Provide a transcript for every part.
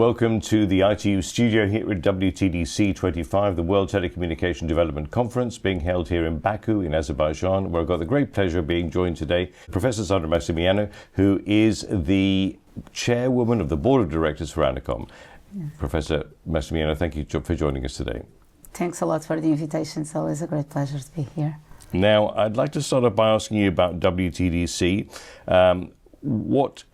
Welcome to the ITU studio here at WTDC-25, the World Telecommunication Development Conference, being held here in Baku in Azerbaijan, where I've got the great pleasure of being joined today Professor Sandra Maximiano, who is the Chairwoman of the Board of Directors for ANACOM. Yes. Professor Maximiano, thank you for joining us today. Thanks a lot for the invitation. It's always a great pleasure to be here. Now, I'd like to start off by asking you about WTDC. What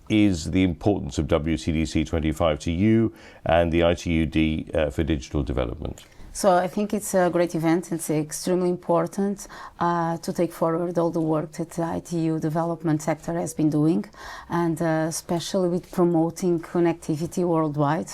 is the importance of WTDC-25 to you and the ITUD for digital development? So I think it's a great event. It's extremely important to take forward all the work that the ITU development sector has been doing, and especially with promoting connectivity worldwide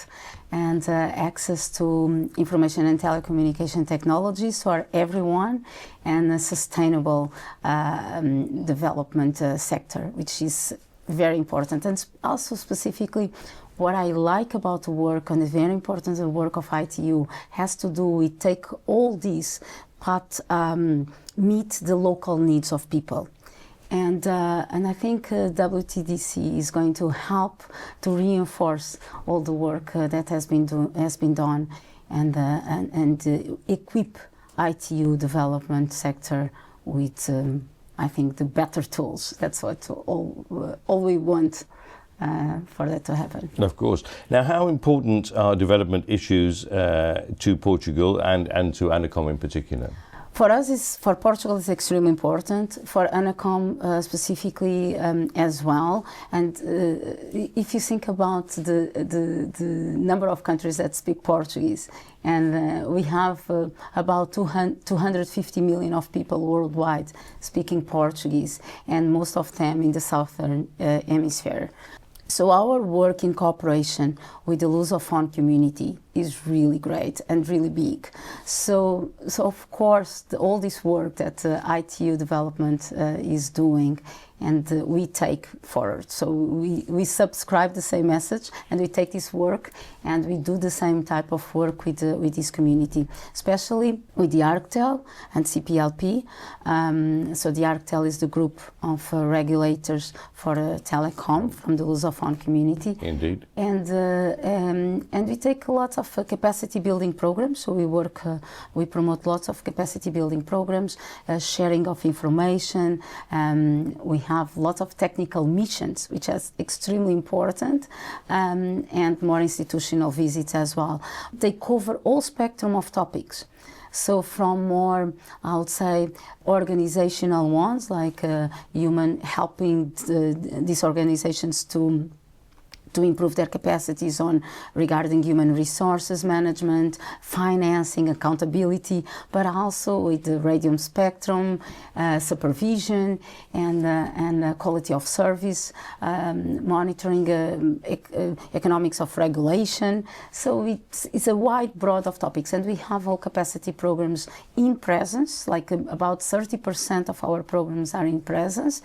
and access to information and telecommunication technologies for everyone, and a sustainable development sector, which is very important. And also specifically, what I like about the work and the very important the work of ITU has to do with take all these but meet the local needs of people. And I think WTDC is going to help to reinforce all the work that has been done and equip ITU development sector with I think the better tools. That's what all we want for that to happen. Of course. Now, how important are development issues to Portugal and to ANACOM in particular? For us, for Portugal, it's extremely important. For ANACOM specifically as well. And if you think about the number of countries that speak Portuguese, and we have about 250 million of people worldwide speaking Portuguese, and most of them in the southern hemisphere. So our work in cooperation with the Lusophone community is really great and really big. So of course, all this work that ITU development is doing, and we take forward. So we subscribe the same message, and we take this work, and we do the same type of work with this community, especially with the ARCTEL and CPLP. So the ARCTEL is the group of regulators for telecom from the Lusophone community. Indeed. And we take lots of capacity building programs. So we promote lots of capacity building programs, sharing of information. We have lots of technical missions, which is extremely important, and more institutional visits as well. They cover all spectrum of topics. So from more, I would say, organizational ones, like helping these organizations to improve their capacities regarding human resources management, financing, accountability, but also with the radio spectrum, supervision, and quality of service, monitoring, economics of regulation. So it's a wide broad of topics, and we have all capacity programs in presence, like about 30% of our programs are in presence,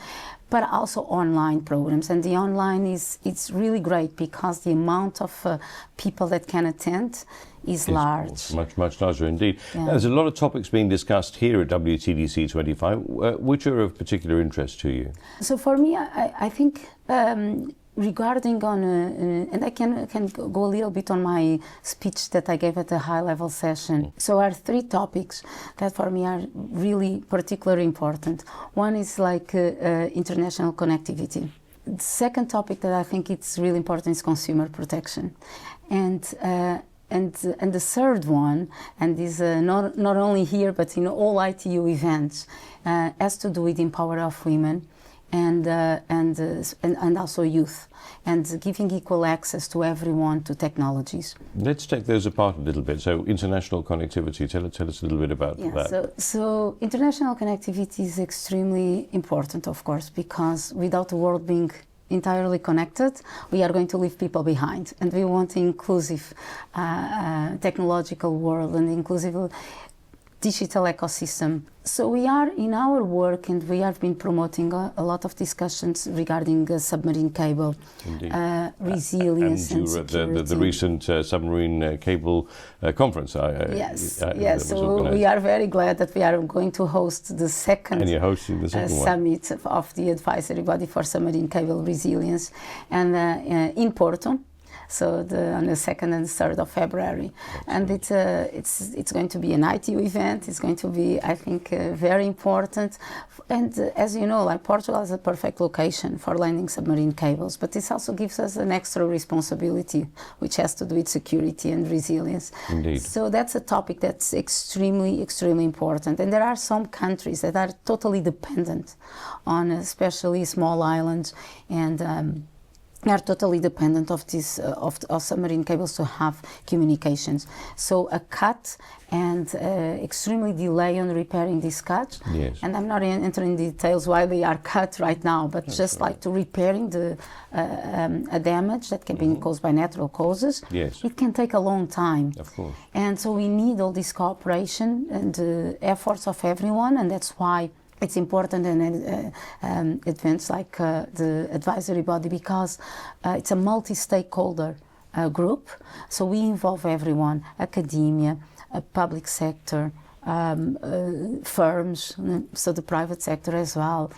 but also online programs. And the online it's really great because the amount of people that can attend is large. Much larger indeed. Yeah. There's a lot of topics being discussed here at WTDC-25. Which are of particular interest to you? So for me, I think regarding on, and I can go a little bit on my speech that I gave at the high-level session. So are three topics that for me are really particularly important. One is like international connectivity. The second topic that I think it's really important is consumer protection. And the third one, and is not only here but in all ITU events, has to do with the empowerment of women and also youth, and giving equal access to everyone to technologies. Let's take those apart a little bit. So international connectivity, tell us a little bit about that. So international connectivity is extremely important, of course, because without the world being entirely connected, we are going to leave people behind. And we want an inclusive technological world and inclusive digital ecosystem. So we are in our work, and we have been promoting a lot of discussions regarding submarine cable, resilience, and security. The recent submarine cable conference. Yes. So we are very glad that we are going to host the second, summit of the advisory body for submarine cable resilience, and in Porto. so on the 2nd and 3rd of February. And it's going to be an ITU event. It's going to be, I think, very important. And as you know, like Portugal is a perfect location for landing submarine cables, but this also gives us an extra responsibility, which has to do with security and resilience. Indeed. So that's a topic that's extremely, extremely important. And there are some countries that are totally dependent on, especially small islands, and are totally dependent of this of submarine cables to have communications. So a cut and extremely delay on repairing these cuts. Yes. And I'm not entering details why they are cut right now, but just like to repairing the a damage that can be caused by natural causes. Yes. It can take a long time. Of course. And so we need all this cooperation and efforts of everyone, and that's why it's important in events like the advisory body, because it's a multi-stakeholder group. So we involve everyone, academia, public sector, firms, so the private sector as well,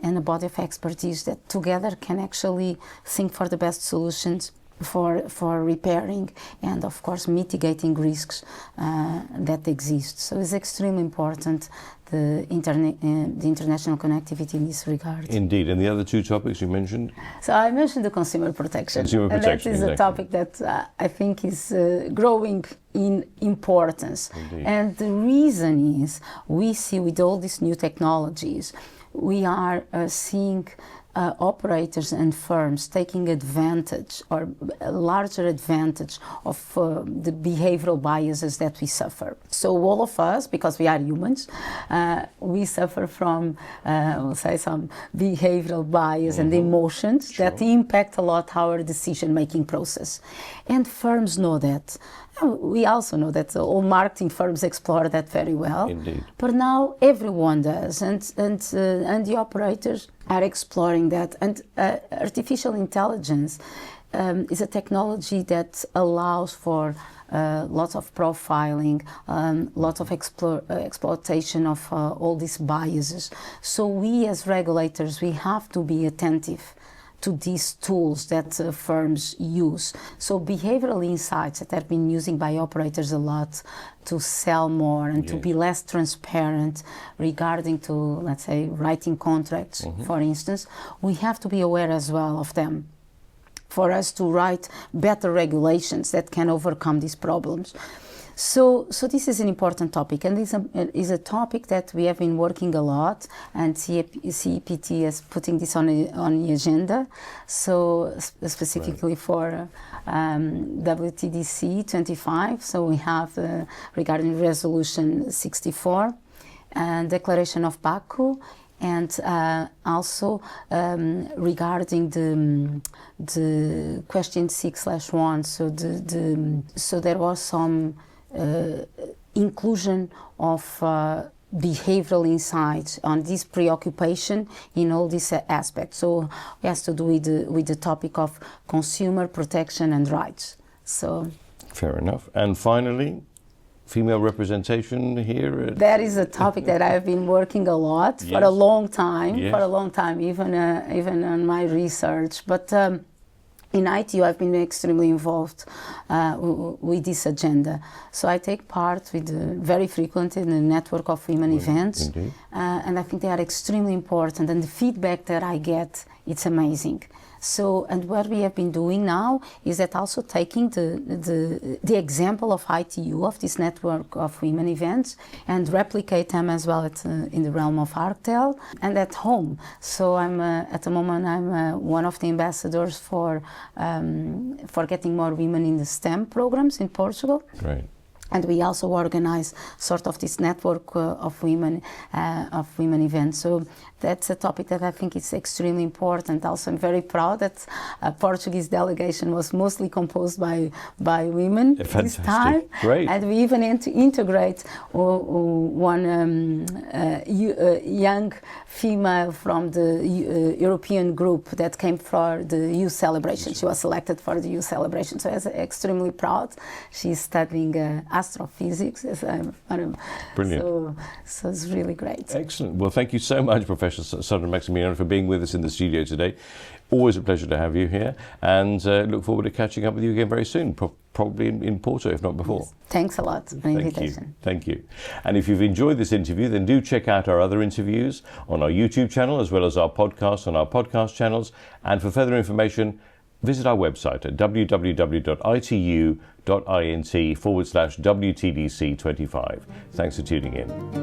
and a body of expertise that together can actually think for the best solutions for repairing and, of course, mitigating risks that exist. So it's extremely important, the international connectivity in this regard. Indeed. And the other two topics you mentioned? So I mentioned the consumer protection. Consumer protection, and that is a topic that I think is growing in importance. Indeed. And the reason is we see with all these new technologies, we are seeing operators and firms taking advantage or a larger advantage of the behavioral biases that we suffer. So all of us, because we are humans, we suffer from, we'll say, some behavioral bias and emotions that impact a lot our decision-making process. And firms know that. We also know that all marketing firms explore that very well. Indeed. But now everyone does, and the operators are exploring that. And artificial intelligence is a technology that allows for lots of profiling, lots of exploitation of all these biases. So we as regulators, we have to be attentive to these tools that firms use. So behavioral insights that have been used by operators a lot to sell more and to be less transparent regarding to, let's say, writing contracts, for instance, we have to be aware as well of them for us to write better regulations that can overcome these problems. So this is an important topic, and is a topic that we have been working a lot, and CEPT is putting this on the agenda. So specifically for WTDC-25, so we have regarding Resolution 64 and Declaration of Baku, and also regarding the question 6/1. So there was some inclusion of behavioral insights on this preoccupation in all these aspects. So it has to do with the topic of consumer protection and rights. So fair enough. And finally, female representation here? That is a topic that I've been working a lot for a long time, even on my research. But in ITU, I've been extremely involved with this agenda. So I take part very frequently in the network of women events, and I think they are extremely important. And the feedback that I get, it's amazing. So, and what we have been doing now is that also taking the example of ITU, of this network of women events, and replicate them as well in the realm of Arctel and at home. So I'm at the moment I'm one of the ambassadors for getting more women in the STEM programs in Portugal. Right. And we also organize sort of this network of women events. So that's a topic that I think is extremely important. Also, I'm very proud that Portuguese delegation was mostly composed by women this time. Great. And we even integrate one young female from the European group that came for the youth celebration. She was selected for the youth celebration. So I was extremely proud. She's studying astrophysics. Brilliant. So it's really great. Excellent. Well, thank you so much, Professor Sandra Maximiano, for being with us in the studio today. Always a pleasure to have you here, and look forward to catching up with you again very soon, probably in Porto, if not before. Yes. Thanks a lot for the invitation. Thank you. And if you've enjoyed this interview, then do check out our other interviews on our YouTube channel, as well as our podcast on our podcast channels. And for further information, visit our website at www.itu.int/WTDC-25. Thanks for tuning in.